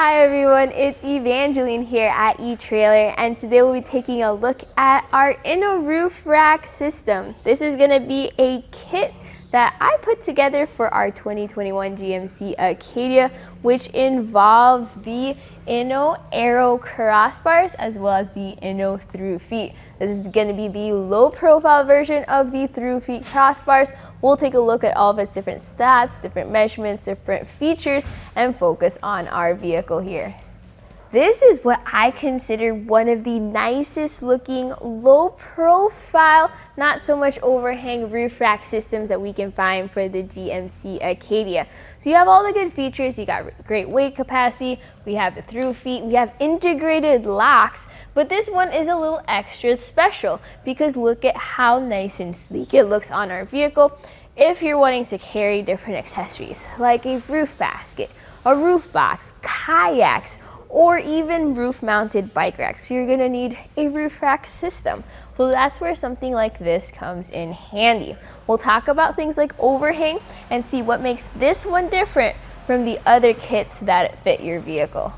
Hi everyone, it's Evangeline here at eTrailer, and today we'll be taking a look at our Inno Roof Rack system. This is going to be a kit that I put together for our 2021 GMC Acadia, which involves the Inno Aero Crossbars as well as the Inno through feet. This is going to be the low profile version of the through feet crossbars. We'll take a look at all of its different stats, different measurements, different features, and focus on our vehicle here. This is what I consider one of the nicest looking low profile, not so much overhang roof rack systems that we can find for the GMC Acadia. So you have all the good features, you got great weight capacity, we have the through feet, we have integrated locks, but this one is a little extra special because look at how nice and sleek it looks on our vehicle. If you're wanting to carry different accessories like a roof basket, a roof box, kayaks, or even roof-mounted bike racks, you're gonna need a roof rack system. Well, that's where something like this comes in handy. We'll talk about things like overhang and see what makes this one different from the other kits that fit your vehicle.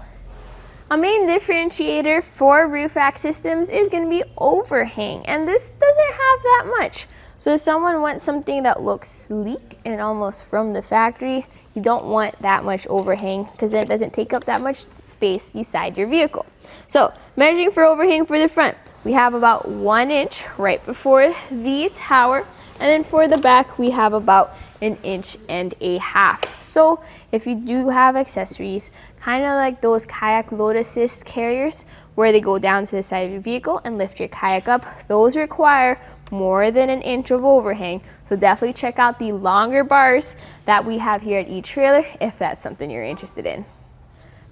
A main differentiator for roof rack systems is gonna be overhang, and this doesn't have that much. So if someone wants something that looks sleek and almost from the factory, you don't want that much overhang because it doesn't take up that much space beside your vehicle. So measuring for overhang for the front, we have about 1 inch right before the tower, and then for the back we have about 1.5 inches. So if you do have accessories, kind of like those Kayak Loosest carriers where they go down to the side of your vehicle and lift your kayak up, those require more than 1 inch of overhang. So definitely check out the longer bars that we have here at eTrailer if that's something you're interested in.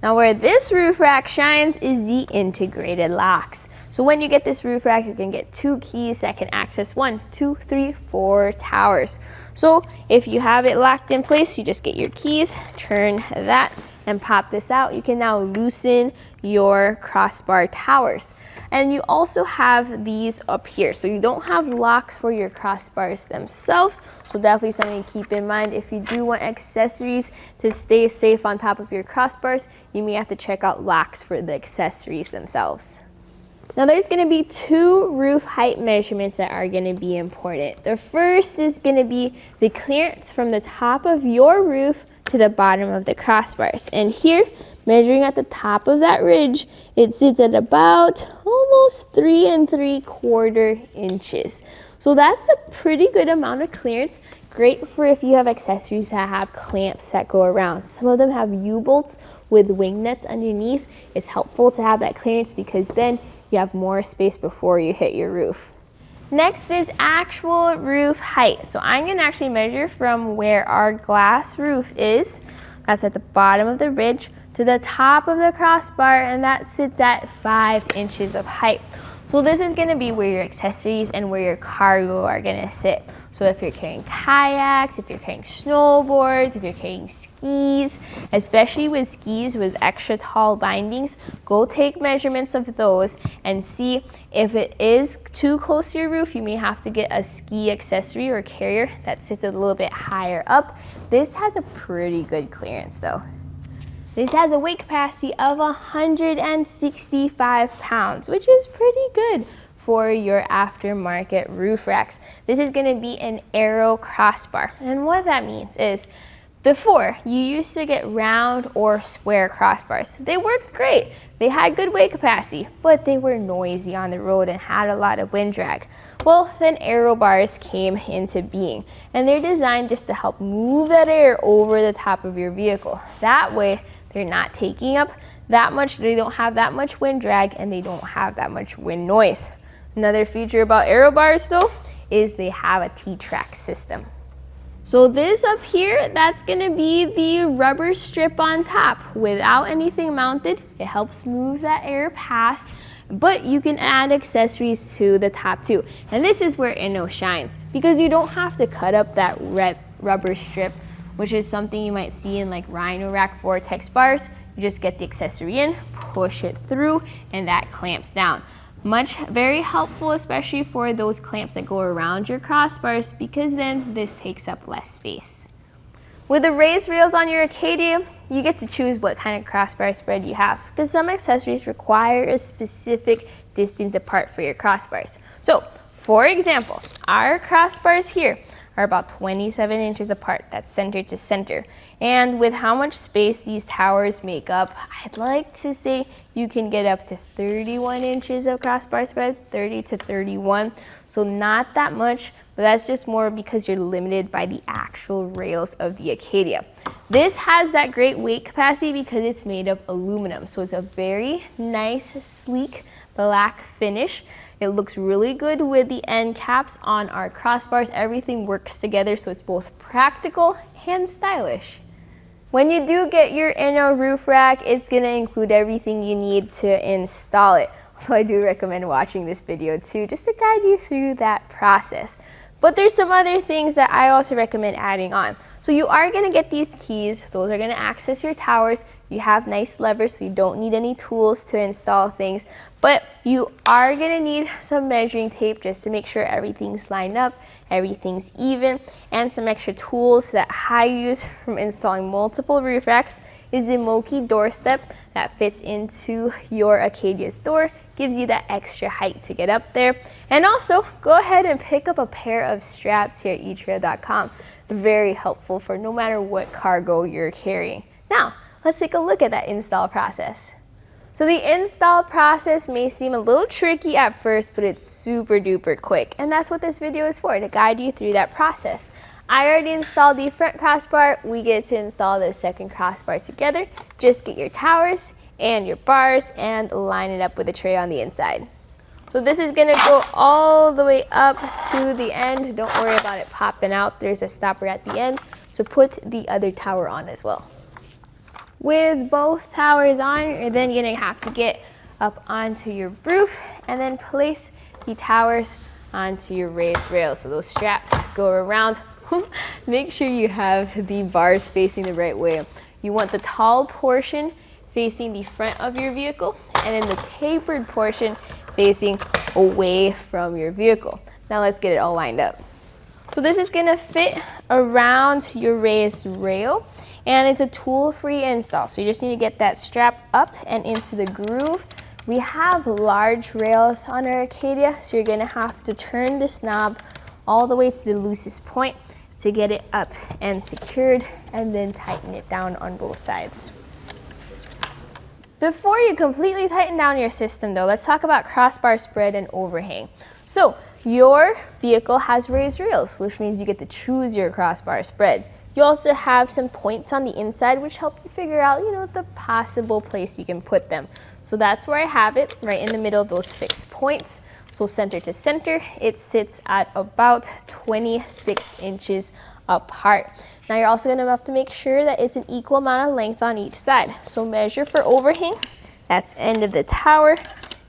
Now where this roof rack shines is the integrated locks. So when you get this roof rack, you can get 2 keys that can access 1, 2, 3, 4 towers. So if you have it locked in place, you just get your keys, turn that, and pop this out. You can now loosen your crossbar towers. And you also have these up here. So you don't have locks for your crossbars themselves. So definitely something to keep in mind. If you do want accessories to stay safe on top of your crossbars, you may have to check out locks for the accessories themselves. Now there's going to be 2 roof height measurements that are going to be important. The first is going to be the clearance from the top of your roof to the bottom of the crossbars. And here, measuring at the top of that ridge, it sits at about almost 3 3/4 inches. So that's a pretty good amount of clearance. Great for if you have accessories that have clamps that go around. Some of them have U-bolts with wing nuts underneath. It's helpful to have that clearance because then you have more space before you hit your roof. Next is actual roof height. So I'm going to actually measure from where our glass roof is. That's at the bottom of the ridge to the top of the crossbar, and that sits at 5 inches of height. So this is going to be where your accessories and where your cargo are going to sit. So if you're carrying kayaks, if you're carrying snowboards, if you're carrying skis, especially with skis with extra tall bindings, go take measurements of those and see if it is too close to your roof. You may have to get a ski accessory or carrier that sits a little bit higher up. This has a pretty good clearance though. This has a weight capacity of 165 pounds, which is pretty good for your aftermarket roof racks. This is going to be an Aero Crossbar. And what that means is before, you used to get round or square crossbars. They worked great. They had good weight capacity, but they were noisy on the road and had a lot of wind drag. Well, then Aero bars came into being, and they're designed just to help move that air over the top of your vehicle. That way, they're not taking up that much, they don't have that much wind drag, and they don't have that much wind noise. Another feature about Aero bars though is they have a T-track system. So this up here, that's gonna be the rubber strip on top. Without anything mounted, it helps move that air past, but you can add accessories to the top too. And this is where Inno shines because you don't have to cut up that red rubber strip, which is something you might see in like Rhino Rack Vortex bars. You just get the accessory in, push it through, and that clamps down. Very helpful, especially for those clamps that go around your crossbars because then this takes up less space. With the raised rails on your Acadia, you get to choose what kind of crossbar spread you have, because some accessories require a specific distance apart for your crossbars. So, for example, our crossbars here are about 27 inches apart. That's center to center. And with how much space these towers make up, I'd like to say you can get up to 31 inches of crossbar spread, 30 to 31. So not that much, but that's just more because you're limited by the actual rails of the Acadia. This has that great weight capacity because it's made of aluminum. So it's a very nice, sleek black finish. It looks really good with the end caps on our crossbars. Everything works together, so it's both practical and stylish. When you do get your Inno Roof Rack, it's gonna include everything you need to install it. Although I do recommend watching this video too, just to guide you through that process. But there's some other things that I also recommend adding on. So you are gonna get these keys. Those are gonna access your towers. You have nice levers, so you don't need any tools to install things. But you are gonna need some measuring tape just to make sure everything's lined up, everything's even, and some extra tools that I use from installing multiple roof racks is the Moki doorstep that fits into your Acadia's door, gives you that extra height to get up there. And also, go ahead and pick up a pair of straps here at etrailer.com. Very helpful for no matter what cargo you're carrying. Now, let's take a look at that install process. So the install process may seem a little tricky at first, but it's super duper quick. And that's what this video is for, to guide you through that process. I already installed the front crossbar. We get to install the second crossbar together. Just get your towers and your bars and line it up with the tray on the inside. So this is gonna go all the way up to the end. Don't worry about it popping out. There's a stopper at the end. So put the other tower on as well. With both towers on, you're then gonna have to get up onto your roof and then place the towers onto your raised rails. So those straps go around. Make sure you have the bars facing the right way. You want the tall portion facing the front of your vehicle and then the tapered portion facing away from your vehicle. Now let's get it all lined up. So this is gonna fit around your raised rail, and it's a tool-free install. So you just need to get that strap up and into the groove. We have large rails on our Arcadia, so you're gonna have to turn this knob all the way to the loosest point to get it up and secured, and then tighten it down on both sides. Before you completely tighten down your system though, let's talk about crossbar spread and overhang. So your vehicle has raised rails, which means you get to choose your crossbar spread. You also have some points on the inside which help you figure out, the possible place you can put them. So that's where I have it, right in the middle of those fixed points. So center to center, it sits at about 26 inches apart. Now you're also gonna have to make sure that it's an equal amount of length on each side. So measure for overhang, that's end of the tower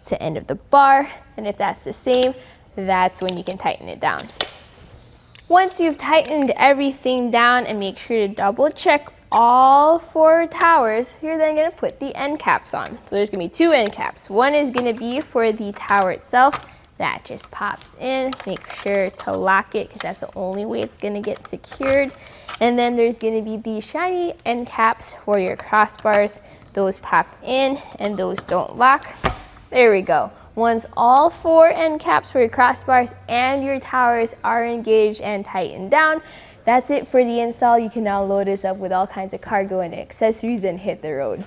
to end of the bar, and if that's the same, that's when you can tighten it down. Once you've tightened everything down, and make sure to double check all 4 towers, you're then gonna put the end caps on. So there's gonna be 2 end caps. One is gonna be for the tower itself. That just pops in. Make sure to lock it because that's the only way it's gonna get secured. And then there's gonna be the shiny end caps for your crossbars. Those pop in and those don't lock. There we go. Once all 4 end caps for your crossbars and your towers are engaged and tightened down, that's it for the install. You can now load this up with all kinds of cargo and accessories and hit the road.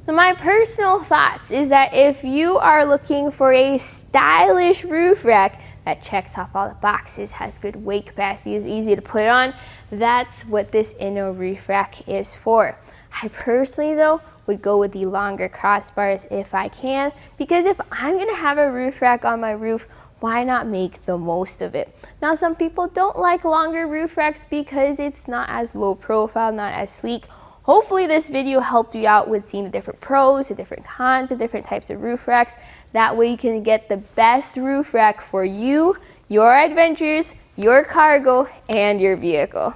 So my personal thoughts is that if you are looking for a stylish roof rack that checks off all the boxes, has good weight capacity, is easy to put on, that's what this Inno Roof Rack is for. I personally though would go with the longer crossbars if I can, because if I'm gonna have a roof rack on my roof, why not make the most of it? Now some people don't like longer roof racks because it's not as low profile, not as sleek. Hopefully this video helped you out with seeing the different pros, the different cons, the different types of roof racks. That way you can get the best roof rack for you, your adventures, your cargo, and your vehicle.